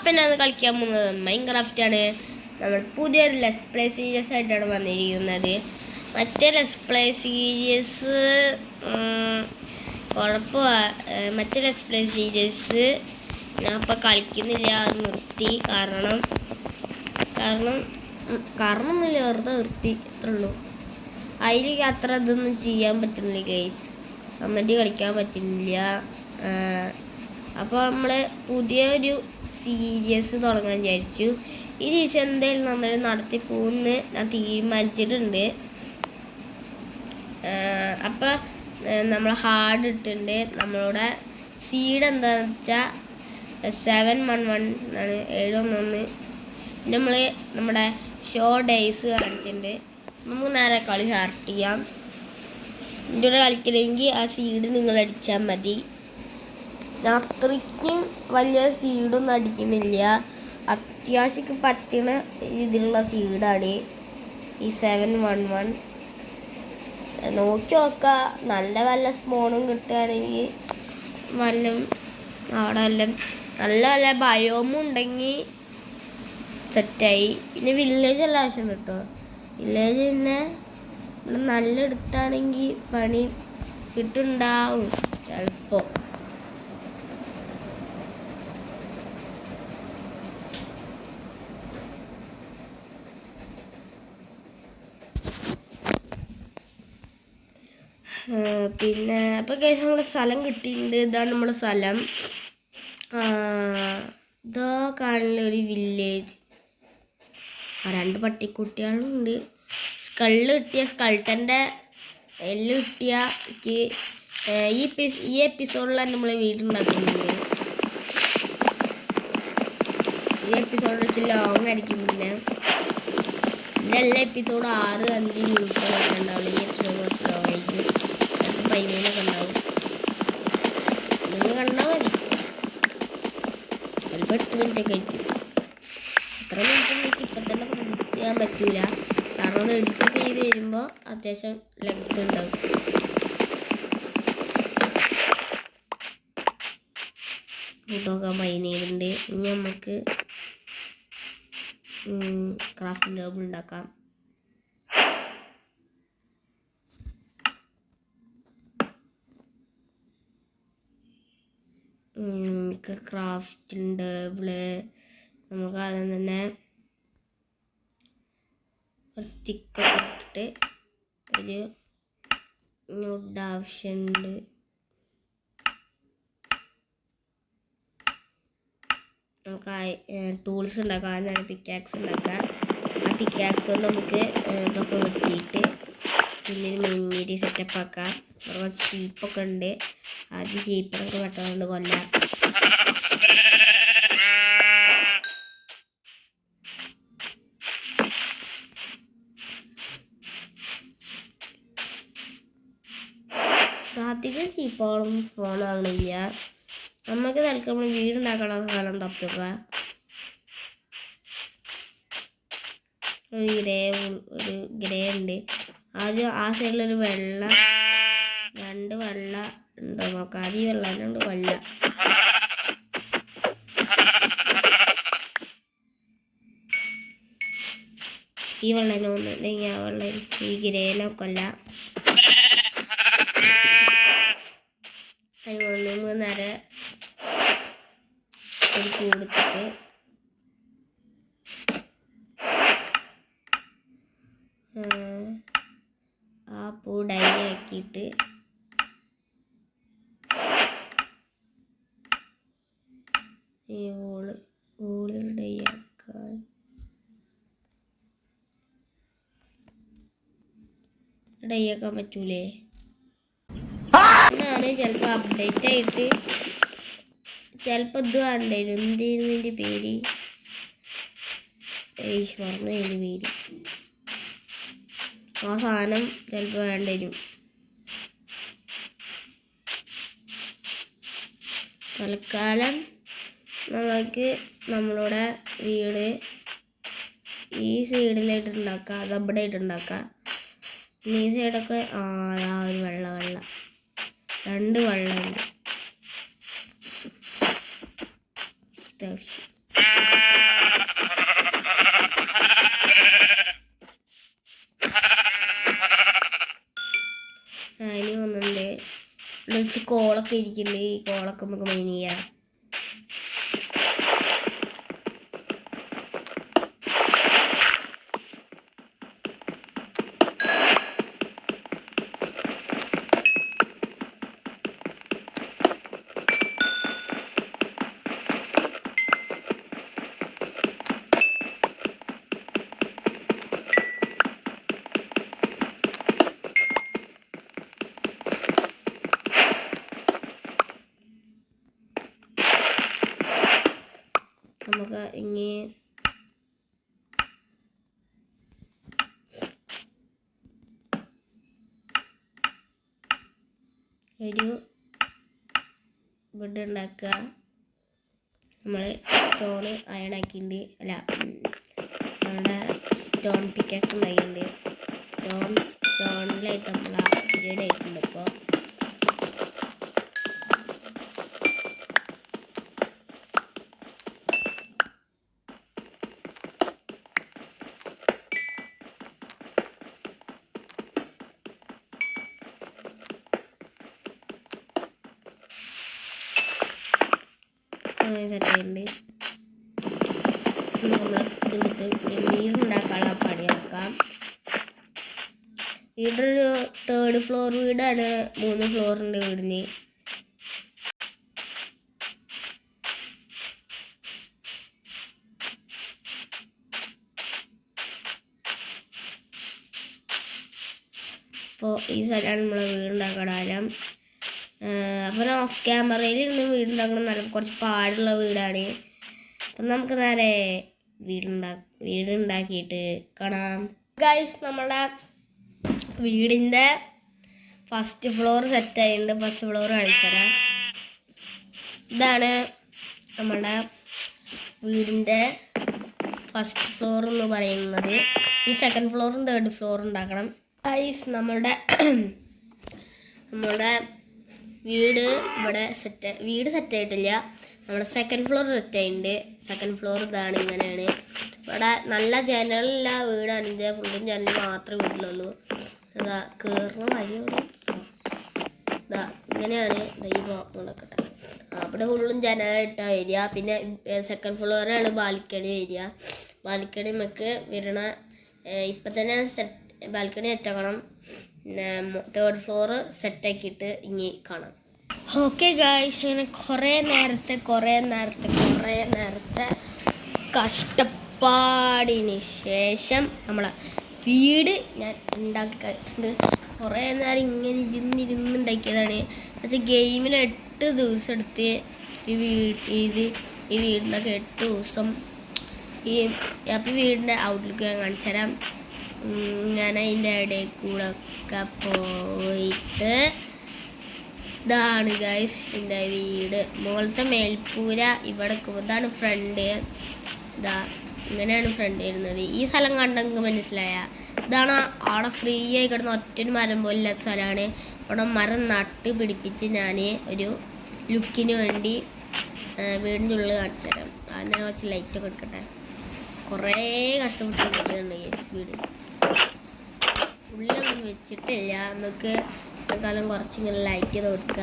അപ്പം ഞാൻ കളിക്കാൻ പോകുന്നത് മൈൻക്രാഫ്റ്റ് ആണ്. നമ്മൾ പുതിയൊരു ലെറ്റ്സ് പ്ലേ സീരീസ് ആയിട്ടാണ് വന്നിരിക്കുന്നത്. മറ്റേ ലെറ്റ്സ് പ്ലേ സീരീസ് മറ്റേ ലെറ്റ്സ് പ്ലേ സീരീസ് ഞാൻ ഇപ്പോൾ കളിക്കുന്നില്ല, അത് നിർത്തി. കാരണമൊന്നുമില്ല, വെറുതെ നിർത്തി, അത്രേ ഉള്ളൂ. അതിൽ അത്ര ഇതൊന്നും ചെയ്യാൻ പറ്റുന്നില്ല ഗൈസ്, കമൻറ്റ് കളിക്കാൻ പറ്റുന്നില്ല. അപ്പോൾ നമ്മൾ പുതിയൊരു സീരീസ് തുടങ്ങാൻ വിചാരിച്ചു. ഈ സീസൺ എന്തായാലും നമ്മൾ നടത്തി പോകുമെന്ന് ഞാൻ തീരുമാനിച്ചിട്ടുണ്ട്. അപ്പോൾ നമ്മൾ ഹാർഡ് ഇട്ടിട്ടുണ്ട്. നമ്മളുടെ സീഡ് എന്താണെന്ന് വെച്ചാൽ 711 ആണ്, 711. നമ്മൾ നമ്മുടെ ഷോ ഡേയ്സ് കാണിച്ചിട്ടുണ്ട്. നമുക്ക് നേരെ കളി സ്റ്റാർട്ട് ചെയ്യാം. ഇതിൻ്റെ കൂടെ കളിക്കണമെങ്കിൽ ആ സീഡ് നിങ്ങൾ അടിച്ചാൽ മതി. ഞാൻ അത്രയ്ക്കും വലിയ സീഡൊന്നും അടിക്കുന്നില്ല, അത്യാവശ്യം പറ്റുന്ന ഇതിലുള്ള സീഡാണ് ഈ 711. നോക്കി നോക്കാം, നല്ല വല്ല സ്പോണും കിട്ടുകയാണെങ്കിൽ അവിടെ നല്ല വല്ല ബയോമും ഉണ്ടെങ്കിൽ സെറ്റായി. പിന്നെ വില്ലേജ് എല്ലാം ആവശ്യമുണ്ട് കേട്ടോ. വില്ലേജ് പിന്നെ നല്ല എടുത്താണെങ്കിൽ പണി കിട്ടുന്നുണ്ടാവും ചിലപ്പോൾ. പിന്നെ അപ്പോൾ കേസ് നമ്മുടെ സ്ഥലം കിട്ടിയിട്ടുണ്ട്. ഇതാണ് നമ്മുടെ സ്ഥലം. ഇതാ കാണുന്ന ഒരു വില്ലേജ്. 2 പട്ടിക്കുട്ടികളുണ്ട്. സ്കൾട്ടൻ്റെ എല്ല് കിട്ടിയ ഈ എപ്പിസോഡിലാണ് നമ്മൾ വീടുണ്ടാക്കുന്നുണ്ട്. ഈ എപ്പിസോഡ് വെച്ച് ലോങ് ആയിരിക്കും. പിന്നെ എല്ലാ എപ്പിസോഡ് 6-5 മിനിറ്റൊക്കെ ഉണ്ടാവുള്ളൂ. ഈ എപ്പിസോഡ് കുറച്ച് ലോങ് ആയിരിക്കും, ചിലപ്പോൾ 15 ഉണ്ടാവും. നിങ്ങൾ കണ്ടാൽ മതി, ചിലപ്പോൾ 8 മിനിറ്റൊക്കെ ആയിരിക്കും. എത്ര മിനിറ്റ് എനിക്ക് ഇപ്പം തന്നെ പ്രൊഡിക്റ്റ് ചെയ്യാൻ പറ്റൂല, കാരണം അത് എഡിറ്റൊക്കെ ചെയ്ത് വരുമ്പോൾ അത്യാവശ്യം ലെങ്ത് ഉണ്ടാവും. ഇതൊക്കെ മൈൻ ചെയ്തിട്ടുണ്ട്. ഇനി നമുക്ക് ക്രാഫ്റ്റിംഗ് ടേബിൾ ഉണ്ടാക്കാം. നമുക്ക് ക്രാഫ്റ്റിംഗ് ടേബിള് നമുക്ക് ആദ്യം തന്നെ സ്റ്റിക്കൊക്കെ ഇട്ടിട്ട് ഒരു വുഡ് ആവശ്യമുണ്ട്. നമുക്ക് ടൂൾസ് ഉണ്ടാക്കാം. ആദ്യം പിക്കാക്സ് ഉണ്ടാക്കാം. ആ പിക്കാക്സ് കൊണ്ട് നമുക്ക് ഇതൊക്കെ വെട്ടിയിട്ട് പിന്നെ മുന്നിട്ട് സെറ്റപ്പ് ആക്കാം. കുറച്ച് ചീപ്പൊക്കെ ഉണ്ട്, ആദ്യം ചീപ്പിനൊക്കെ വെട്ടണോണ്ട് കൊല്ലാം. അധികം ചീപ്പുകളും ഫോണാണില്ല. നമുക്ക് തൽക്കാലം വീടുണ്ടാക്കണ സ്ഥലം തപ്പുക. ഒരു ഗ്രേ ഉണ്ട്. ആദ്യം ആ സൈഡിലൊരു 2 വെള്ള ഉണ്ടോ നോക്കാം. ആദ്യം ഈ വെള്ളം കൊണ്ട് കൊല്ലാം. ഈ വെള്ളം ഒന്നുണ്ടെങ്കിൽ ആ വെള്ളം ഈ ഗ്രേനെ കൊല്ലാം. അതിന് 3 നേരം ഒരു കൊടുത്തിട്ട് ആ പൂ ഡൈ ആക്കിയിട്ട് ഈ വോള് ഡൈ ആക്കാൻ പറ്റൂലേ? എന്നാണ് ചിലപ്പോൾ അപ്ഡേറ്റ് ആയിട്ട് ചിലപ്പോൾ ഇത് വേണ്ടായിരുന്നു. എന്തായിരുന്നു ഇതിൻ്റെ പേര്? ഈശ്വറിന് അതിൻ്റെ പേര്. ആ സാധനം ചിലപ്പോൾ വേണ്ടിവരും. തൽക്കാലം നമുക്ക് നമ്മളുടെ വീട് ഈ സൈഡിലായിട്ട് ഉണ്ടാക്കാം, അതവിടെ ആയിട്ട് ഉണ്ടാക്കാം. ഈ സൈഡൊക്കെ ആ ഒരു വെള്ള 2 വെള്ളമുണ്ട്. അത്യാവശ്യം കുറച്ച് കോളൊക്കെ ഇരിക്കുന്നുണ്ട്. ഈ കോളൊക്കെ നമുക്ക് മൈൻ ചെയ്യാം. നമുക്ക് ഇനി ഒരു ബെഡ് ഉണ്ടാക്കുക. നമ്മൾ സ്റ്റോൺ അയൺ ആക്കിയിട്ടുണ്ട്. അല്ല, നമ്മുടെ സ്റ്റോൺ പിക്കാക്സ് ഉണ്ടാക്കിയിട്ടുണ്ട്. സ്റ്റോണിലായിട്ട് നമ്മൾ അപ്ഗ്രേഡ് ആയിട്ടുണ്ട്. ഇപ്പോൾ സെറ്റ് ആയിട്ടുണ്ട്. നമ്മൾ ഇതെടുത്ത് വീടുണ്ടാക്കാനുള്ള പണി നോക്കാം. വീടൊരു 3rd ഫ്ലോർ വീടാണ്. 3 ഫ്ലോറുണ്ട് വീടിന്. അപ്പോൾ ഈ സ്ഥലമാണ് നമ്മളെ വീടുണ്ടാക്കാൻ. അപ്പോൾ ഓഫ് ക്യാമറയിൽ ഇരുന്ന് വീടുണ്ടാക്കണം. നല്ല കുറച്ച് പാടുള്ള വീടാണ്. അപ്പം നമുക്ക് നേരെ വീടുണ്ടാക്കിയിട്ട് കാണാം. ഗൈസ്, നമ്മളെ വീടിൻ്റെ ഫസ്റ്റ് ഫ്ലോർ സെറ്റ് ആയിട്ടുണ്ട്. ഫസ്റ്റ് ഫ്ലോർ കാണിച്ചുതരാം. ഇതാണ് നമ്മുടെ വീടിൻ്റെ ഫസ്റ്റ് ഫ്ലോർ എന്ന് പറയുന്നത്. ഈ 2nd ഫ്ലോറും 3rd ഫ്ലോറും ഉണ്ടാക്കണം. ഗൈസ്, നമ്മുടെ വീട് സെറ്റ് ആയിട്ടില്ല. നമ്മുടെ 2nd ഫ്ലോർ സെറ്റ് ആയിട്ടുണ്ട്. 2nd ഫ്ലോർ ഇതാണ്, ഇങ്ങനെയാണ്. ഇവിടെ നല്ല ജനലില്ല വീടാണ്. ഇത് ഫുള്ളും ജനൽ മാത്രമേ വീട്ടിലുള്ളൂ. ഇതാ കയറുന്ന വഴിയുള്ളൂ. ഇതാ ഇങ്ങനെയാണ്. ഈ നോക്കട്ടെ. അവിടെ ഫുള്ളും ജനലിട്ട ഏരിയ. പിന്നെ 2nd ഫ്ലോറാണ് ബാൽക്കണി ഏരിയ. ബാൽക്കണി നമുക്ക് വരണ ഇപ്പം തന്നെ ബാൽക്കണി സെറ്റാക്കണം. പിന്നെ 3rd ഫ്ലോർ സെറ്റാക്കിയിട്ട് ഇനി കാണാം. ഓക്കെ ഗായ്സ്, ഇങ്ങനെ കുറേ നേരത്തെ കഷ്ടപ്പാടിന് ശേഷം നമ്മളെ വീട് ഞാൻ ഉണ്ടാക്കി കഴിഞ്ഞിട്ടുണ്ട്. കുറേ നേരം ഇങ്ങനെ ഇരുന്നുണ്ടാക്കിയതാണ്. പക്ഷേ ഗെയിമിന് 8 ദിവസം എടുത്ത് ഈ വീടിനൊക്കെ 8 ദിവസം. അപ്പോൾ വീടിൻ്റെ ഔട്ട്ലുക്ക് ഞാൻ കാണിച്ചു തരാം. ഞാൻ അതിൻ്റെ ഇടയിൽ കൂടെ ഒക്കെ പോയിട്ട് ഇതാണ് ഗൈസ് എൻ്റെ വീട്. മുകളിലത്തെ മേൽപ്പൂര ഇവിടെ. ഇതാണ് ഫ്രണ്ട്. ഇതാ ഇങ്ങനെയാണ് ഫ്രണ്ട് വരുന്നത്. ഈ സ്ഥലം കണ്ടെങ്കിൽ മനസ്സിലായ ഇതാണ് അവിടെ ഫ്രീ ആയി കിടന്ന ഒറ്റൊരു മരം പോലുള്ള സ്ഥലമാണ്. അവിടെ മരം നട്ട് പിടിപ്പിച്ച് ഞാൻ ഒരു ലുക്കിന് വേണ്ടി വീടിൻ്റെ ഉള്ളിൽ കാണിച്ചു തരാം. അതിനെ കുറച്ച് ലൈറ്റൊക്കെ എടുക്കട്ടെ. കുറേ കഷ്ടപ്പെട്ടിട്ടുണ്ട് ഗൈസ് വീട്. ഉള്ളിലൊന്നും വെച്ചിട്ടില്ല. നമുക്ക് തൽക്കാലം കുറച്ചിങ്ങനെ ലൈറ്റ് ചെയ്ത് കൊടുക്കുക.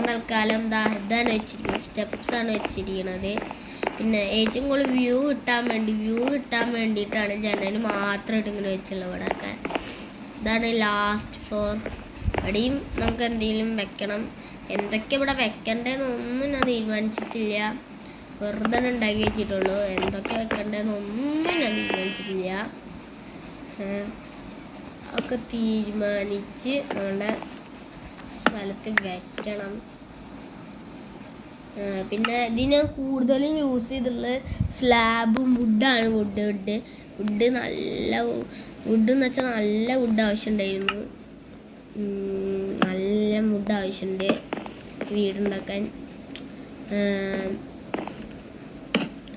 തൽക്കാലം ഇതാണ് വെച്ചിരിക്കുന്നത്. സ്റ്റെപ്സാണ് വെച്ചിരിക്കുന്നത്. പിന്നെ ഏറ്റവും കൂടുതൽ വ്യൂ കിട്ടാൻ വേണ്ടിയിട്ടാണ് ജനൽ മാത്രമായിട്ട് ഇങ്ങനെ വെച്ചുള്ളത്. ഇവിടെയൊക്കെ ഇതാണ് ലാസ്റ്റ് ഫ്ലോർ. അവിടെയും നമുക്ക് എന്തെങ്കിലും വെക്കണം. എന്തൊക്കെ ഇവിടെ വെക്കേണ്ടതെന്നൊന്നും ഞാൻ തീരുമാനിച്ചിട്ടില്ല. വെറുതെ ഉണ്ടാക്കി വെച്ചിട്ടുള്ളൂ. എന്തൊക്കെ വെക്കേണ്ടതെന്നൊന്നും ഞാൻ തീരുമാനിച്ചിട്ടില്ല. ഒക്കെ തീരുമാനിച്ച് നമ്മുടെ സ്ഥലത്ത് വെക്കണം. പിന്നെ ഇതിന് കൂടുതലും യൂസ് ചെയ്തിട്ടുള്ളത് സ്ലാബും വുഡാണ്. വുഡ് നല്ല വുഡെന്ന് വെച്ചാൽ നല്ല വുഡ് ആവശ്യമുണ്ടായിരുന്നു. നല്ല വുഡ് ആവശ്യമുണ്ട് വീടുണ്ടാക്കാൻ.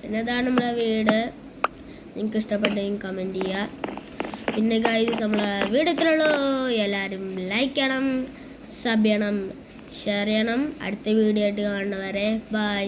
പിന്നെ ഇതാണ് നമ്മളെ വീട്. നിങ്ങൾക്ക് ഇഷ്ടപ്പെട്ടെങ്കിൽ കമൻറ്റ് ചെയ്യുക. പിന്നെ ഗൈസ്, നമ്മളെ വീഡിയോ ഇത്രയുള്ളൂ. എല്ലാവരും ലൈക്ക് ചെയ്യണം, സബ് ചെയ്യണം, ഷെയർ ചെയ്യണം. അടുത്ത വീഡിയോ ആയിട്ട് കാണുന്നവരെ ബൈ.